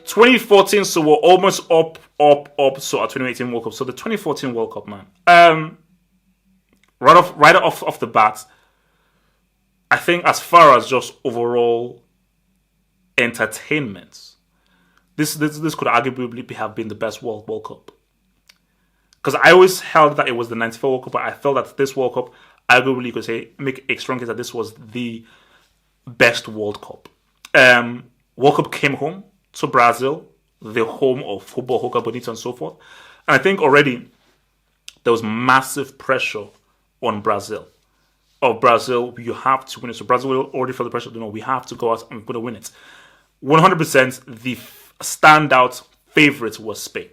2014, so we're almost up. So at 2018 World Cup. So the 2014 World Cup, man. Right off the bat, I think as far as just overall entertainment, this could arguably have been the best World Cup. Because I always held that it was the 94 World Cup, but I felt that this World Cup, arguably you could say, make a strong case that this was the best World Cup. World Cup came home to Brazil, the home of football, Hoka Bonito and so forth. And I think already there was massive pressure on Brazil. Brazil, you have to win it. So Brazil already felt the pressure. No, we have to go out and we're going to win it. 100% the standout favorite was Spain.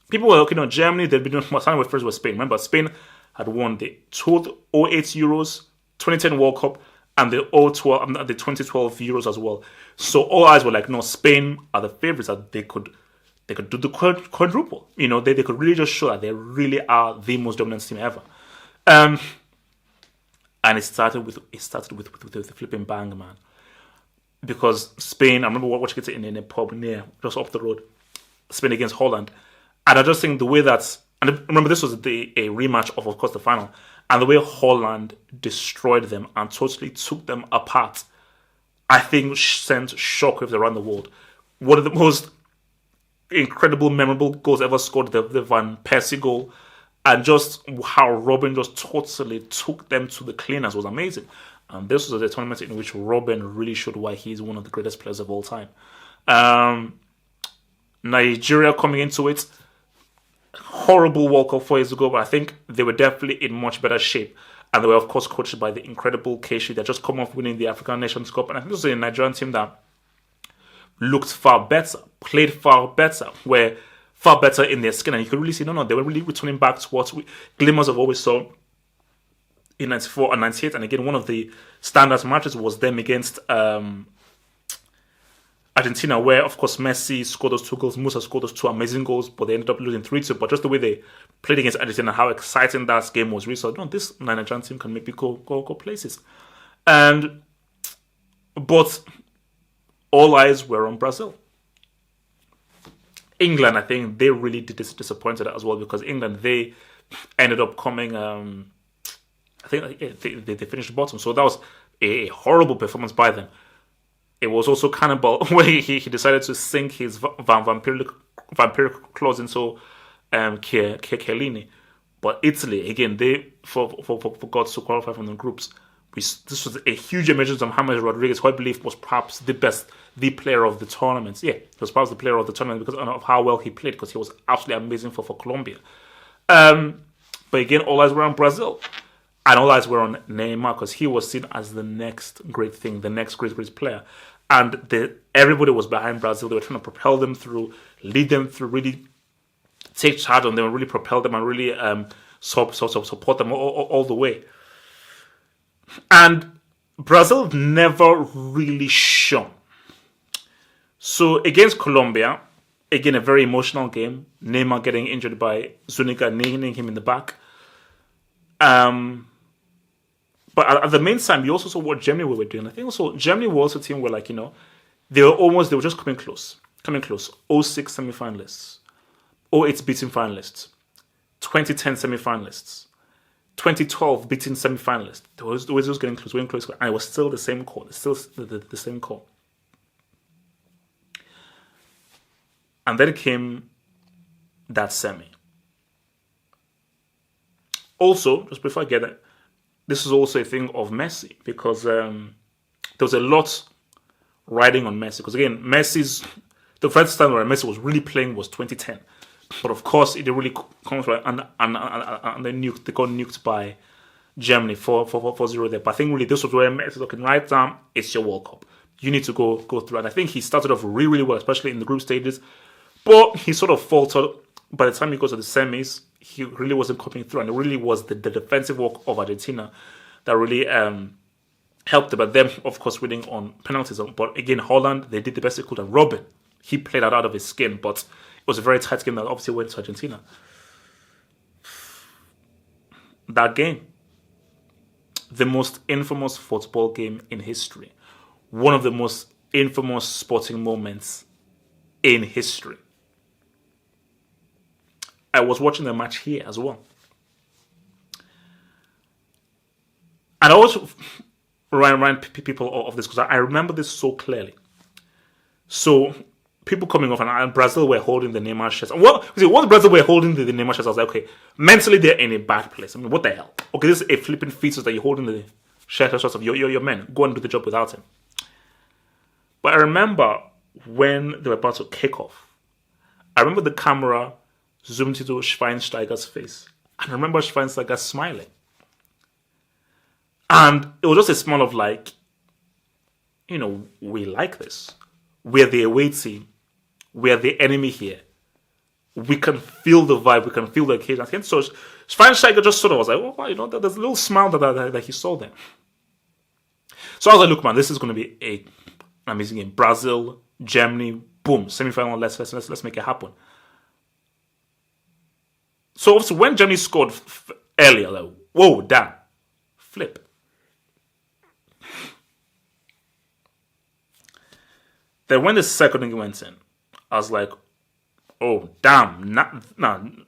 People were looking at Germany. They'd been doing starting with first was Spain. Remember, Spain had won the 2008 Euros, 2010 World Cup, and the 2012 Euros as well. So all eyes were like, no, Spain are the favorites that they could do the quadruple. You know, they could really just show that they really are the most dominant team ever. And it started with the flipping bang, man. Because Spain, I remember watching it in a pub near just up the road. Spain against Holland. And I just think the way that, and remember this was a rematch of course, the final. And the way Holland destroyed them and totally took them apart, I think sent shockwaves around the world. One of the most incredible, memorable goals ever scored, the Van Persie goal. And just how Robin just totally took them to the cleaners was amazing. And this was a tournament in which Robin really showed why he's one of the greatest players of all time. Nigeria coming into it, horrible World Cup 4 years ago, but I think they were definitely in much better shape. And they were, of course, coached by the incredible Keshi that just come off winning the African Nations Cup. And I think this was a Nigerian team that looked far better, played far better, were far better in their skin. And you could really see, no, they were really returning back to what glimmers of what we saw in 94 and 98. And again, one of the standout matches was them against Argentina, where, of course, Messi scored those 2 goals, Musa scored those 2 amazing goals, but they ended up losing 3-2. But just the way they played against Argentina, how exciting that game was, really saw, no, this Nigerian team can maybe go places. But all eyes were on Brazil. England, I think they really disappointed as well, because England, they ended up coming, I think they finished bottom. So that was a horrible performance by them. It was also cannibal where he decided to sink his vampiric claws into Chiellini. But Italy, again, they forgot to qualify from the groups. This was a huge emergence of James Rodriguez, who I believe was perhaps the player of the tournament. Yeah, he was perhaps the player of the tournament because of how well he played, because he was absolutely amazing for Colombia. But again, all eyes were on Brazil. And all eyes were on Neymar, because he was seen as the next great thing, the next great player. And everybody was behind Brazil. They were trying to propel them through, lead them through, really take charge on them, and really propel them, and really support them all the way. And Brazil never really shone. So against Colombia, again, a very emotional game. Neymar getting injured by Zuniga, kneeing him in the back. But at the main time, you also saw what Germany were doing. I think also Germany was also a team where, like, you know, they were just coming close. 06 semi-finalists, 08 beating finalists, 2010 semi-finalists, 2012 beating semi-finalists. They were just getting close, and it was still the same call. It's still the same call. And then came that semi. Also, just before I get it, this is also a thing of Messi, because there was a lot riding on Messi. Because again, the first time where Messi was really playing was 2010. But of course, it didn't really come right, and they got nuked by Germany 4-0 there. But I think really this was where Messi was looking right down. It's your World Cup. You need to go through. And I think he started off really, really well, especially in the group stages. But he sort of faltered. By the time he got to the semis, he really wasn't coming through. And it really was the defensive work of Argentina that really helped them. But them, of course, winning on penalties. But again, Holland, they did the best they could. And Robin, he played out of his skin. But it was a very tight game that obviously went to Argentina. That game, the most infamous football game in history. One of the most infamous sporting moments in history. I was watching the match here as well. And I always remind people of this because I remember this so clearly. So people coming off and Brazil were holding the Neymar shirts. And once Brazil were holding the Neymar shirts, I was like, okay, mentally they're in a bad place. I mean, what the hell? Okay, this is a flipping fetus that you're holding the shirts of your men. Go and do the job without him. But I remember when they were about to kick off, I remember the camera zoomed into Schweinsteiger's face. And I remember Schweinsteiger smiling. And it was just a smile of like, we like this. We're the away team. We're the enemy here. We can feel the vibe. We can feel the occasion. So Schweinsteiger just sort of was like, wow, there's a little smile that he saw there. So I was like, look, man, this is going to be an amazing game. Brazil, Germany, boom, semi-final. Let's make it happen. So obviously when Germany scored earlier, like, whoa, damn, flip. Then when the second thing went in, I was like, oh, damn.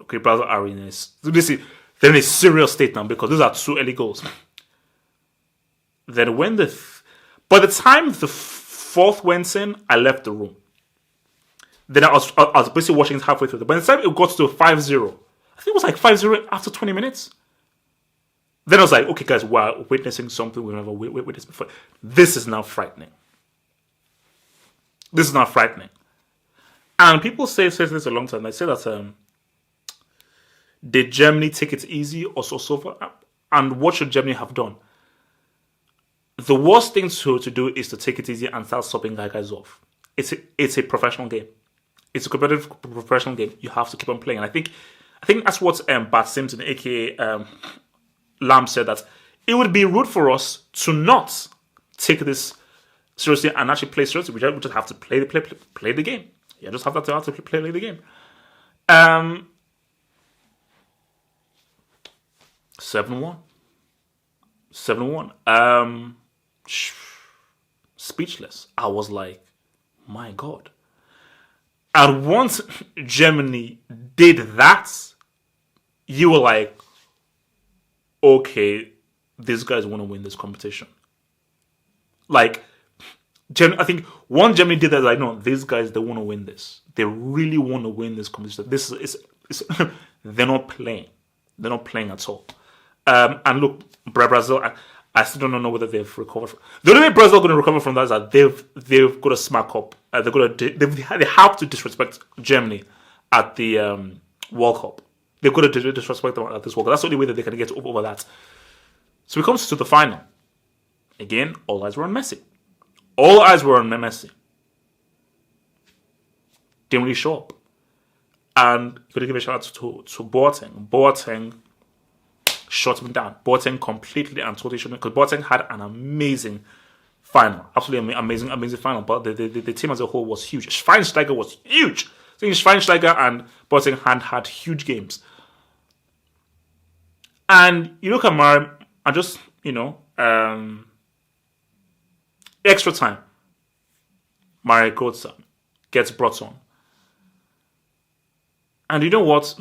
Okay, Brazil are in this. They're in a serious state now because these are 2 early goals. Then when by the time the 4th went in, I left the room. Then I was basically watching it halfway through. By the time it got to 5-0, I think it was like 5-0 after 20 minutes. Then I was like, okay, guys, we're witnessing something we've never witnessed before. This is now frightening. This is not frightening. And people say this a long time. They say that did Germany take it easy or so far? And what should Germany have done? The worst thing to do is to take it easy and start stopping guys off. It's a professional game. It's a competitive professional game. You have to keep on playing. And I think that's what Bart Simpson, aka Lamb, said, that it would be rude for us to not take this seriously and actually play seriously. We just have to play the game. You just have to play the game. 7-1. 7-1. Speechless. I was like, my God. And once Germany did that, you were like, okay, these guys want to win this competition. Like, I think once Germany did that, like, no, these guys, they want to win this. They really want to win this competition. This is they're not playing. They're not playing at all. And look, Brazil, I still don't know whether they've recovered. The only way Brazil are going to recover from that is that they've got to smack up. They have to disrespect Germany at the World Cup. They've got to disrespect them at this World Cup. That's the only way that they can get over that. So it comes to the final. Again, all eyes were on Messi. All eyes were on Messi. Didn't really show up. And you got to give a shout out to Boateng. Boateng shut him down. Boateng completely and totally shut him down. Because Boateng had an amazing final. Absolutely amazing final. But the team as a whole was huge. Schweinsteiger was huge. I think Schweinsteiger and Boateng had huge games. And you look at Mari and just, extra time. Mario Götze gets brought on. And you know what?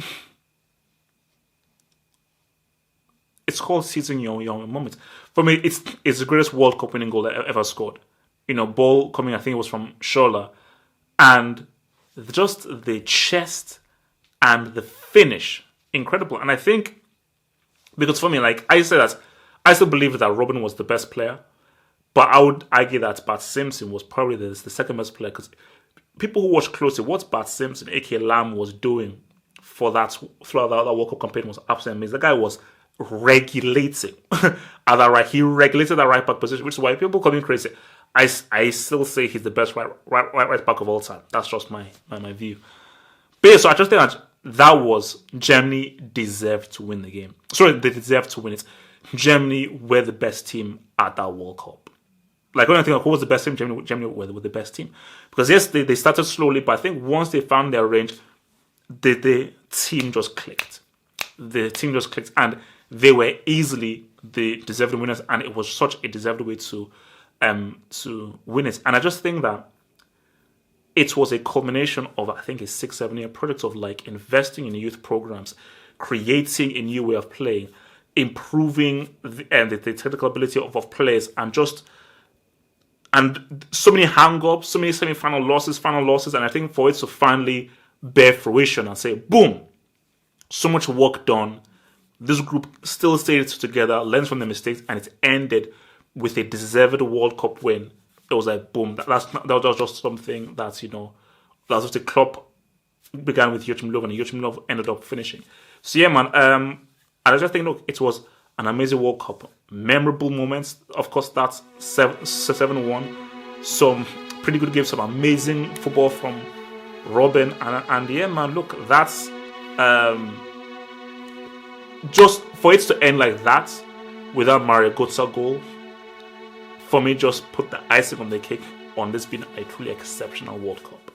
It's called seizing your moment. For me, it's the greatest World Cup winning goal I ever scored. Ball coming, I think it was from Scholler. And just the chest and the finish, incredible. And I think, because for me, like I said, that I still believe that Robin was the best player. But I would argue that Bart Simpson was probably the second best player, because people who watch closely, what Bart Simpson, aka Lamb, was doing throughout that World Cup campaign was absolutely amazing. The guy was regulating at that right. He regulated that right back position, which is why people call him crazy. I still say he's the best right back of all time. That's just my view. But yeah, so I just think that was Germany deserved to win the game. Sorry, they deserved to win it. Germany were the best team at that World Cup. Like, when I think of who was the best team, Germany were the best team. Because yes, they started slowly, but I think once they found their range, the team just clicked. The team just clicked, and they were easily the deserved winners, and it was such a deserved way to win it. And I just think that it was a culmination of, I think, a 6-7 year project of like investing in youth programs, creating a new way of playing, improving the technical ability of players, and so many hang-ups, so many semi-final losses, final losses, and I think for it to finally bear fruition and say, boom, so much work done. This group still stayed together, learned from the mistakes, and it ended with a deserved World Cup win. It was like, boom, that was just something that, that was just the club began with Joachim Löw, and Joachim Löw ended up finishing. So yeah, man, I just think, look, it was an amazing World Cup. Memorable moments, of course, that's 7-1. Some pretty good games, some amazing football from Robben, and yeah, man, look, that's just for it to end like that without Mario Götze goal, for me, just put the icing on the cake on this being a truly exceptional World Cup.